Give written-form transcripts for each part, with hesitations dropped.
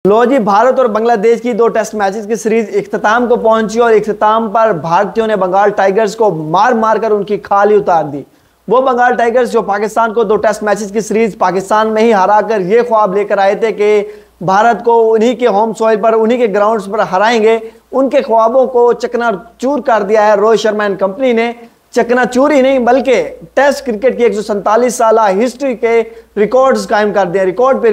लो जी, भारत और बांग्लादेश की 2 test matches की सीरीज इख्तिताम को पहुंची और इख्तिताम पर भारतीयों ने बंगाल टाइगर्स को मार मार कर उनकी खाल ही उतार दी। वो बंगाल टाइगर्स जो पाकिस्तान को 2 टेस्ट मैचेस की सीरीज पाकिस्तान में ही हराकर ये ख्वाब लेकर आए थे कि भारत को उन्हीं के होम सॉइल पर, उन्हीं के ग्राउंड्स पर हराएंगे, उनके ख्वाबों को चकनाचूर कर दिया है रोहित शर्मा एंड कंपनी ने। चकनाचूर ही नहीं बल्कि टेस्ट क्रिकेट की 147 साल हिस्ट्री के रिकॉर्ड्स कायम कर दिए, रिकॉर्ड पे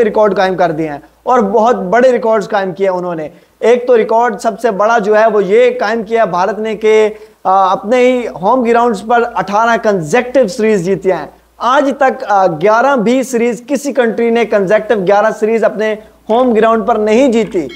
रिकॉर्ड कायम कर दिए हैं और बहुत बड़े रिकॉर्ड्स कायम किए उन्होंने। एक तो रिकॉर्ड सबसे बड़ा जो है वो ये कायम किया भारत ने कि अपने ही होम ग्राउंड्स पर 18 कंसेक्टिव सीरीज जीती हैं। आज तक 11 भी सीरीज किसी कंट्री ने कंसेक्टिव 11 सीरीज अपने होम ग्राउंड पर नहीं जीती।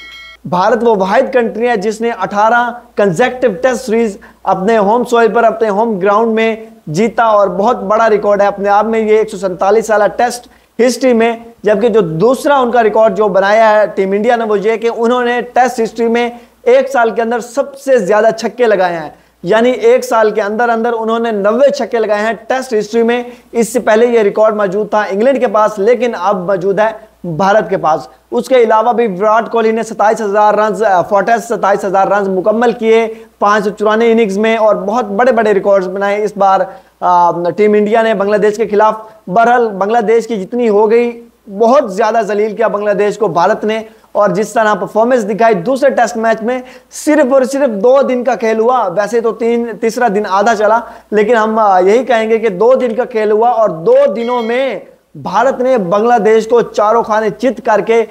भारत वो वाहिद कंट्री है जिसने 18 कंसेक्टिव टेस्ट सीरीज अपने होम सॉइल पर, अपने होम ग्राउंड में जीता और बहुत बड़ा रिकॉर्ड है अपने आप में ये 147 साल टेस्ट हिस्ट्री में। जबकि जो दूसरा उनका रिकॉर्ड जो बनाया है टीम इंडिया ने वो ये कि उन्होंने टेस्ट हिस्ट्री में 1 साल के अंदर सबसे ज्यादा छक्के लगाए हैं, यानी 1 साल के अंदर अंदर उन्होंने 90 छक्के लगाए हैं टेस्ट हिस्ट्री में। इससे पहले ये रिकॉर्ड मौजूद था इंग्लैंड के पास, लेकिन अब मौजूद है भारत के पास। उसके अलावा भी विराट कोहली ने 27,000 रन 27,000 रन मुकम्मल किए 594 इनिंग्स में और बहुत बड़े बड़े रिकॉर्ड्स बनाए इस बार टीम इंडिया ने बांग्लादेश के खिलाफ। बहरहाल बांग्लादेश की जितनी हो गई, बहुत ज्यादा जलील किया बांग्लादेश को भारत ने और जिस तरह परफॉर्मेंस दिखाई दूसरे टेस्ट मैच में। सिर्फ और सिर्फ 2 दिन का खेल हुआ, वैसे तो तीसरा दिन आधा चला, लेकिन हम यही कहेंगे कि 2 दिन का खेल हुआ और 2 दिनों में भारत ने बांग्लादेश को चारों खाने चित करके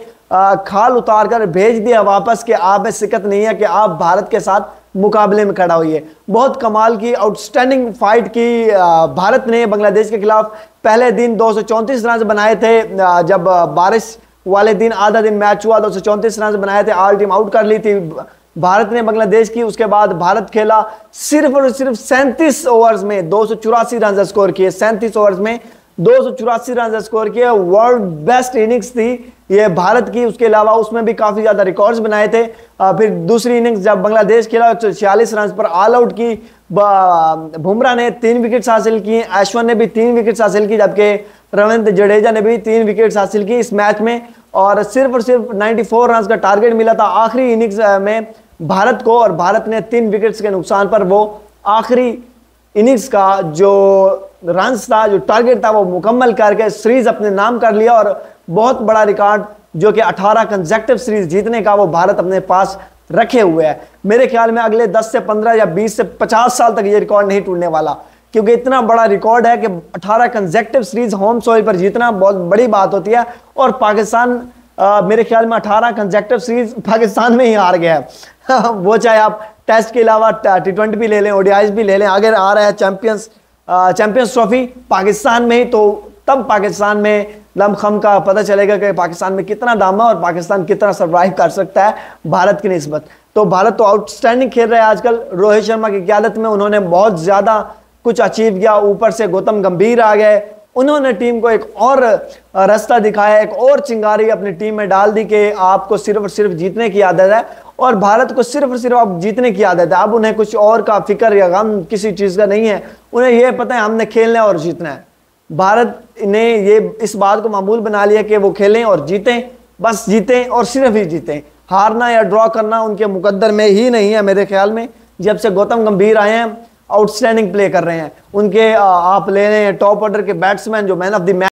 खाल उतार कर भेज दिया वापस कि आप में शिकत नहीं है कि आप भारत के साथ मुकाबले में खड़ा हुई है। बहुत कमाल की आउटस्टैंडिंग फाइट की भारत ने बांग्लादेश के खिलाफ। पहले दिन 234 रन बनाए थे, जब बारिश वाले दिन आधा दिन मैच हुआ 234 रन बनाए थे, ऑल टीम आउट कर ली थी भारत ने बांग्लादेश की। उसके बाद भारत खेला सिर्फ और सिर्फ 37 ओवर्स में 284 रन स्कोर किए, 37 ओवर्स में 284 रन स्कोर किए। वर्ल्ड बेस्ट इनिंग्स थी ये भारत की। उसके अलावा उसमें भी काफी ज्यादा रिकॉर्ड्स बनाए थे। फिर दूसरी इनिंग्स जब बांग्लादेश खेला 146 रन पर ऑल आउट की। बुमराह ने 3 विकेट्स हासिल की, अश्विन ने भी 3 विकेट्स हासिल की, जबकि रविंद्र जडेजा ने भी 3 विकेट्स हासिल की इस मैच में। और सिर्फ 94 रन का टारगेट मिला था आखिरी इनिंग्स में भारत को और भारत ने 3 विकेट्स के नुकसान पर वो आखिरी इनिंग्स का जो रन्स था, जो टारगेट था, वो मुकम्मल करके सीरीज अपने नाम कर लिया और बहुत बड़ा रिकॉर्ड जो कि 18 कंसेक्टिव सीरीज जीतने का वो भारत अपने पास रखे हुए है। मेरे ख्याल में अगले 10 से 15 या 20 से 50 साल तक ये रिकॉर्ड नहीं टूटने वाला, क्योंकि इतना बड़ा रिकॉर्ड है कि 18 कंसेक्टिव सीरीज होम सॉइल पर जीतना बहुत बड़ी बात होती है। और पाकिस्तान मेरे ख्याल में 18 कंसेक्टिव सीरीज पाकिस्तान में ही हार गया है वो चाहे आप टेस्ट के अलावा T20 भी ले लें, ODIs भी ले लें, आगे आ रहा है चैंपियंस ट्रॉफी पाकिस्तान में ही, तो तब पाकिस्तान में लमखम का पता चलेगा कि पाकिस्तान में कितना दाम है और पाकिस्तान कितना सर्वाइव कर सकता है भारत की निस्बत। तो भारत तो आउटस्टैंडिंग खेल रहा है आजकल रोहित शर्मा की क़यादत में। उन्होंने बहुत ज्यादा कुछ अचीव किया, ऊपर से गौतम गंभीर आ गए, उन्होंने टीम को एक और रास्ता दिखाया, एक और चिंगारी अपनी टीम में डाल दी कि आपको सिर्फ और सिर्फ जीतने की आदत है। और भारत को सिर्फ और सिर्फ अब जीतने की आदत है, अब उन्हें कुछ और का फिक्र या गम किसी चीज का नहीं है। उन्हें यह पता है हमने खेलना है और जीतना है। भारत ने ये इस बात को मामूल बना लिया कि वो खेलें और जीतें, बस जीतें और सिर्फ ही जीतें। हारना या ड्रॉ करना उनके मुकद्दर में ही नहीं है मेरे ख्याल में। जब से गौतम गंभीर आए हैं आउटस्टैंडिंग प्ले कर रहे हैं, उनके आप ले रहे हैं टॉप ऑर्डर के बैट्समैन जो मैन ऑफ द मैच